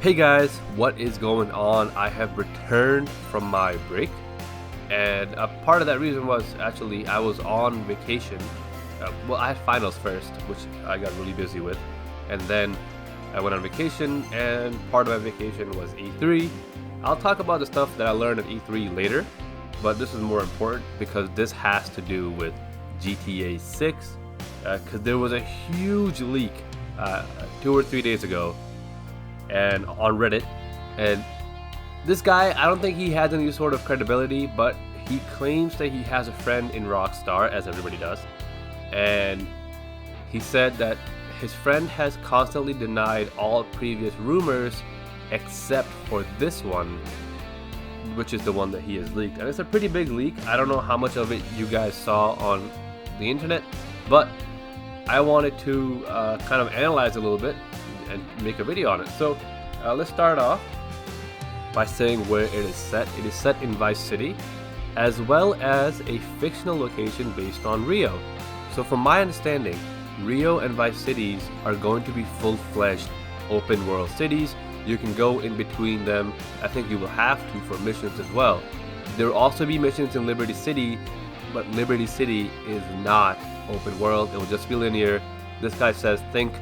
Hey guys, what is going on? I have returned from my break, and a part of that reason was actually I was on vacation. Well, I had finals first, which I got really busy with, and then I went on vacation, and part of my vacation was E3. I'll talk about the stuff that I learned at E3 later, but this is more important because this has to do with GTA 6, because there was a huge leak 2 or 3 days ago and on Reddit. And this guy, I don't think he has any sort of credibility, but he claims that he has a friend in Rockstar, as everybody does. And he said that his friend has constantly denied all previous rumors except for this one, which is the one that he has leaked. And it's a pretty big leak. I don't know how much of it you guys saw on the internet, but I wanted to kind of analyze a little bit and make a video on it. So let's start off by saying where it is set. It is set in Vice City, as well as a fictional location based on Rio. So from my understanding, Rio and Vice Cities are going to be full-fledged open world cities. You can go in between them. I think you will have to for missions as well. There will also be missions in Liberty City, but Liberty City is not open world. It will just be linear. This guy says think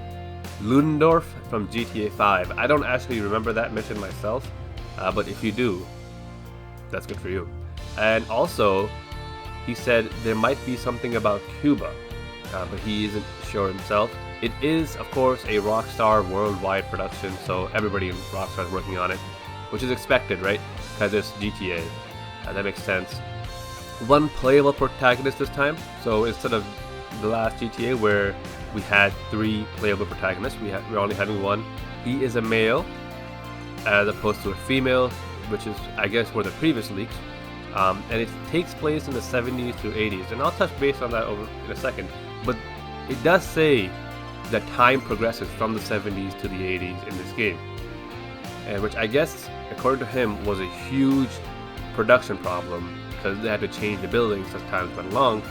Ludendorff from GTA 5. I don't actually remember that mission myself, but if you do, that's good for you. And also, he said there might be something about Cuba, but he isn't sure himself. It is, of course, a Rockstar worldwide production, so everybody in Rockstar is working on it, which is expected, right? Because it's GTA. That makes sense. One playable protagonist this time, so instead of the last GTA where we had 3 playable protagonists, we're only having 1. He is a male as opposed to a female, which is, I guess, were the previous leaks. And it takes place in the 70s to 80s, and I'll touch base on that in a second. But it does say that time progresses from the 70s to the 80s in this game, and which I guess, according to him, was a huge production problem because they had to change the buildings as time went along.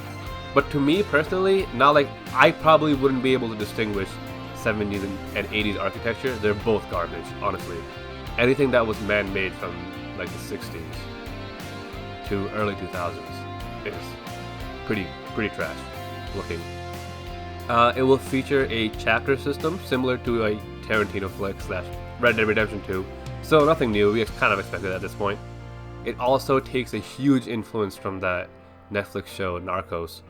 But to me personally, now like I probably wouldn't be able to distinguish 70s and 80s architecture. They're both garbage, honestly. Anything that was man-made from like the 60s to early 2000s is pretty trash looking. It will feature a chapter system similar to a Tarantino flick / Red Dead Redemption 2, so nothing new. We kind of expected at this point. It also takes a huge influence from that Netflix show Narcos,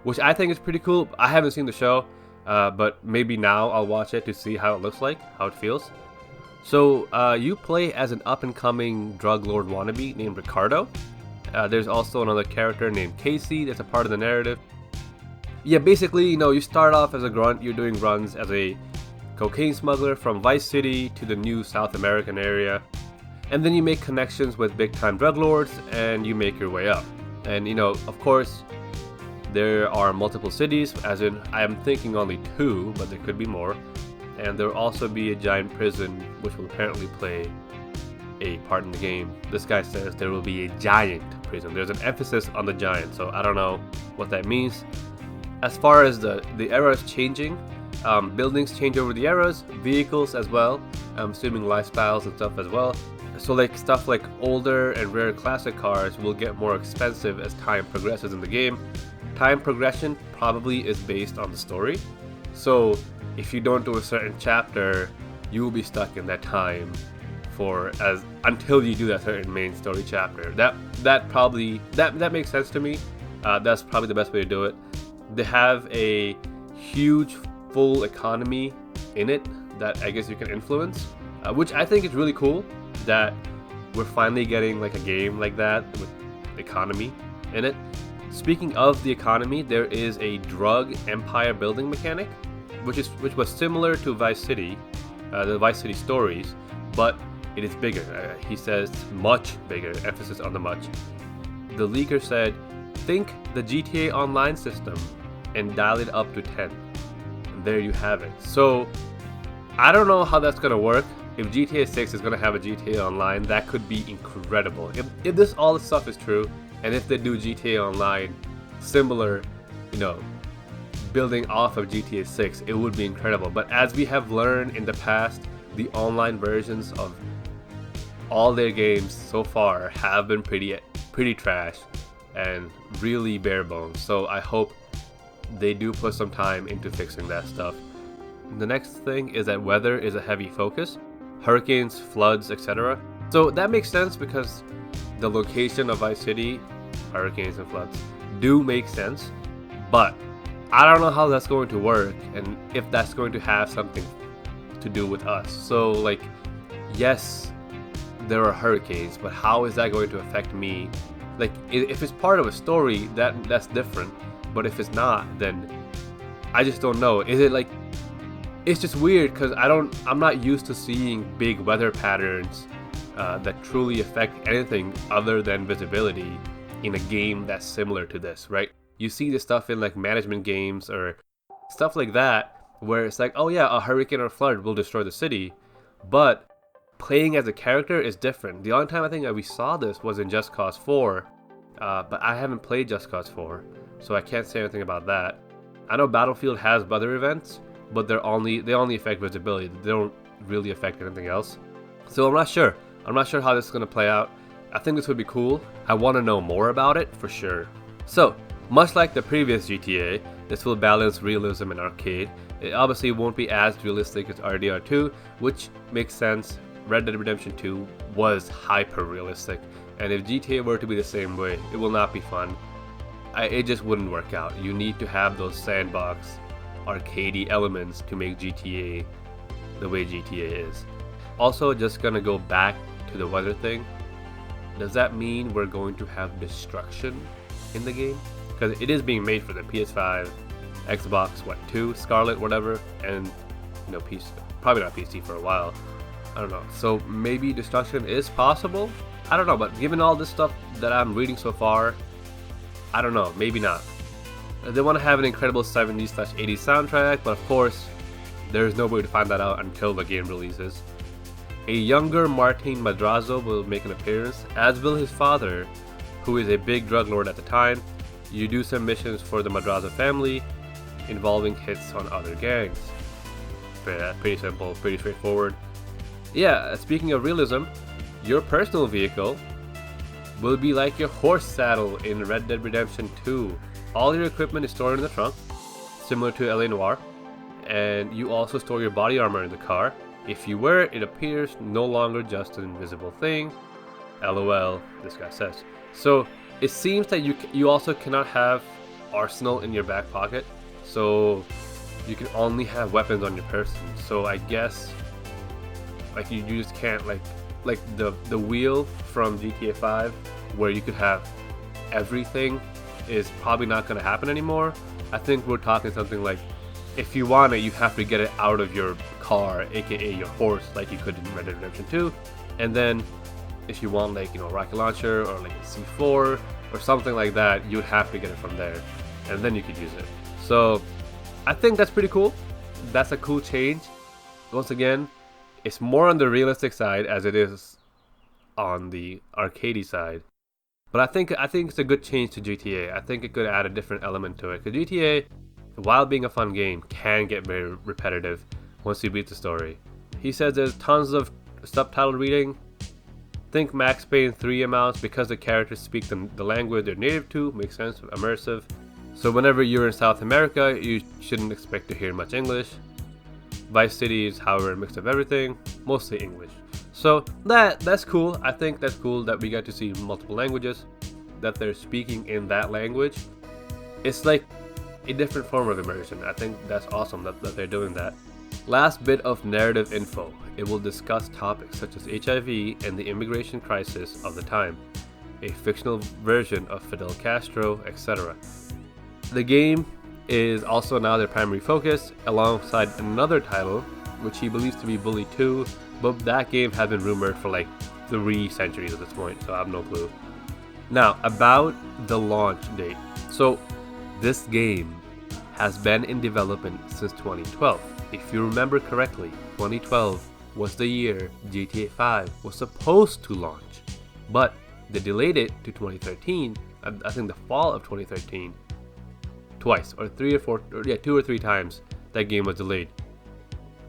which I think is pretty cool. I haven't seen the show, but maybe now I'll watch it to see how it looks like, how it feels. So you play as an up-and-coming drug lord wannabe named Ricardo. There's also another character named Casey that's a part of the narrative. Yeah, basically, you start off as a grunt. You're doing runs as a cocaine smuggler from Vice City to the new South American area. And then you make connections with big-time drug lords, and you make your way up. And, of course, there are multiple cities, as in, I am thinking only 2, but there could be more. And there will also be a giant prison, which will apparently play a part in the game. This guy says there will be a giant prison. There's an emphasis on the giant, so I don't know what that means. As far as the era is changing, buildings change over the eras, vehicles as well. I'm assuming lifestyles and stuff as well. So like stuff like older and rare classic cars will get more expensive as time progresses in the game. Time progression probably is based on the story. So if you don't do a certain chapter, you will be stuck in that time until you do that certain main story chapter. That makes sense to me. That's probably the best way to do it. They have a huge full economy in it that I guess you can influence, which I think is really cool that we're finally getting like a game like that with economy in it. Speaking of the economy, there is a drug empire building mechanic, which was similar to Vice City, the Vice City stories, but it is bigger. He says much bigger, emphasis on the much. The leaker said, think the GTA Online system and dial it up to 10. And there you have it. So I don't know how that's gonna work. If GTA 6 is gonna have a GTA Online, that could be incredible. If all this stuff is true, and if they do GTA Online similar, building off of GTA 6, it would be incredible. But as we have learned in the past, the online versions of all their games so far have been pretty trash and really bare bones. So I hope they do put some time into fixing that stuff. The next thing is that weather is a heavy focus. Hurricanes, floods, etc. So that makes sense because the location of Vice City, hurricanes and floods, do make sense. But I don't know how that's going to work and if that's going to have something to do with us. So like, yes, there are hurricanes, but how is that going to affect me? Like, if it's part of a story, that's different. But if it's not, then I just don't know. Is it like, it's just weird because I'm not used to seeing big weather patterns that truly affect anything other than visibility in a game that's similar to this, right? You see this stuff in like management games or stuff like that where it's like, oh yeah, a hurricane or flood will destroy the city, but playing as a character is different. The only time I think that we saw this was in Just Cause 4, but I haven't played Just Cause 4, so I can't say anything about that. I know Battlefield has weather events, but they only affect visibility. They don't really affect anything else. So I'm not sure. I'm not sure how this is going to play out. I think this would be cool. I want to know more about it for sure. So, much like the previous GTA, this will balance realism and arcade. It obviously won't be as realistic as RDR2, which makes sense. Red Dead Redemption 2 was hyper realistic, and if GTA were to be the same way, it will not be fun. It just wouldn't work out. You need to have those sandbox, arcadey elements to make GTA the way GTA is. Also, just gonna go back to the weather thing. Does that mean we're going to have destruction in the game? Because it is being made for the PS5, Xbox, 2, Scarlet, whatever, and PC, probably not PC for a while. I don't know. So maybe destruction is possible? I don't know, but given all this stuff that I'm reading so far, I don't know, maybe not. They want to have an incredible 70s/80s soundtrack, but of course, there's no way to find that out until the game releases. A younger Martin Madrazo will make an appearance, as will his father, who is a big drug lord at the time. You do some missions for the Madrazo family, involving hits on other gangs. Pretty simple, pretty straightforward. Yeah, speaking of realism, your personal vehicle will be like your horse saddle in Red Dead Redemption 2. All your equipment is stored in the trunk, similar to LA Noire, and you also store your body armor in the car. If you wear it, it appears no longer just an invisible thing. LOL, this guy says. So it seems that you also cannot have arsenal in your back pocket, so you can only have weapons on your person. So I guess like you just can't like the wheel from GTA 5 where you could have everything is probably not going to happen anymore. I think we're talking something like, if you want it, you have to get it out of your car, aka your horse, like you could in Red Dead Redemption 2. And then if you want like, a rocket launcher or like a C4 or something like that, you'd have to get it from there, and then you could use it. So I think that's pretty cool. That's a cool change. Once again, it's more on the realistic side as it is on the arcadey side. But I think it's a good change to GTA. I think it could add a different element to it. Because GTA, while being a fun game, can get very repetitive once you beat the story. He says there's tons of subtitle reading. Think Max Payne 3 amounts because the characters speak the language they're native to. Makes sense, immersive. So whenever you're in South America, you shouldn't expect to hear much English. Vice City is, however, a mix of everything, mostly English. So that's cool. I think that's cool that we get to see multiple languages, that they're speaking in that language. It's like a different form of immersion. I think that's awesome that they're doing that. Last bit of narrative info. It will discuss topics such as HIV and the immigration crisis of the time, a fictional version of Fidel Castro, etc. The game is also now their primary focus, alongside another title, which he believes to be Bully 2, but that game has been rumored for like 3 centuries at this point, so I have no clue. Now, about the launch date. So, this game has been in development since 2012. If you remember correctly, 2012 was the year GTA 5 was supposed to launch, but they delayed it to 2013, I think the fall of 2013. Twice, or 2 or 3 times that game was delayed.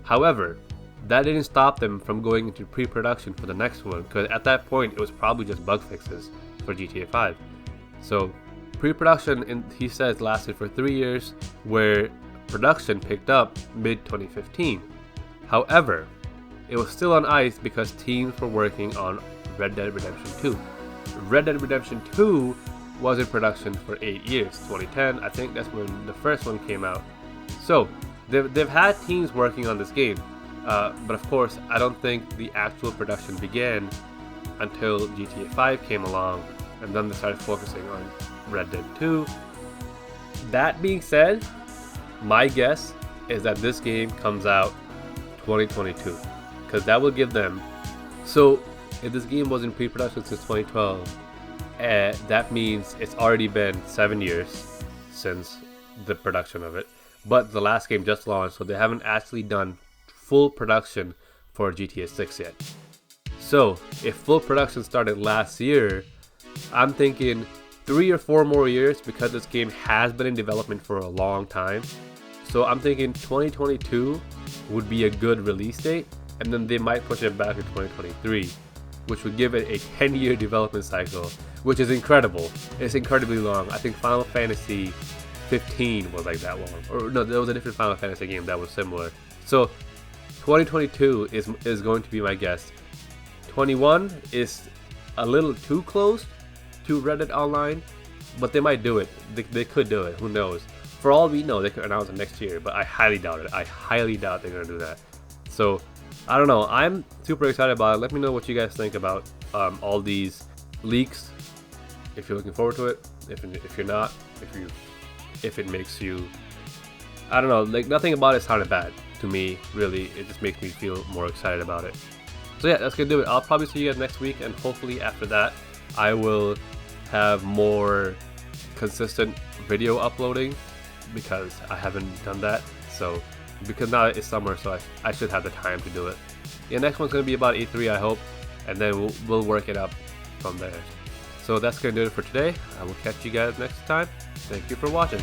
However, that didn't stop them from going into pre-production for the next one, because at that point it was probably just bug fixes for GTA 5. So pre-production, he says, lasted for 3 years, where production picked up mid-2015. However, it was still on ice because teams were working on Red Dead Redemption 2. Red Dead Redemption 2 was in production for 8 years. 2010, I think that's when the first one came out. So they've had teams working on this game, but of course I don't think the actual production began until GTA 5 came along, and then they started focusing on Red Dead 2. That being said, my guess is that this game comes out 2022, because that will give them, so if this game was in pre-production since 2012, that means it's already been 7 years since the production of it. But the last game just launched, so they haven't actually done full production for GTA 6 yet. So if full production started last year, I'm thinking 3 or 4 more years, because this game has been in development for a long time. So I'm thinking 2022 would be a good release date, and then they might push it back to 2023, which would give it a 10-year development cycle, which is incredible. It's incredibly long. I think Final Fantasy 15 was like that long. Or no, there was a different Final Fantasy game that was similar. So 2022 is going to be my guess. 21 is a little too close to Red Dead Online, but they might do it. They could do it. Who knows? For all we know, they could announce it next year, but I highly doubt it. I highly doubt they're going to do that. So I don't know. I'm super excited about it. Let me know what you guys think about all these leaks. If you're looking forward to it, if you're not, if it makes you, I don't know. Like, nothing about it sounded bad to me. Really, it just makes me feel more excited about it. So yeah, that's gonna do it. I'll probably see you guys next week, and hopefully after that, I will have more consistent video uploading, because I haven't done that. So because now it's summer, so I should have the time to do it. Yeah, next one's gonna be about E3, I hope, and then we'll work it up from there. So that's gonna do it for today. I will catch you guys next time. Thank you for watching.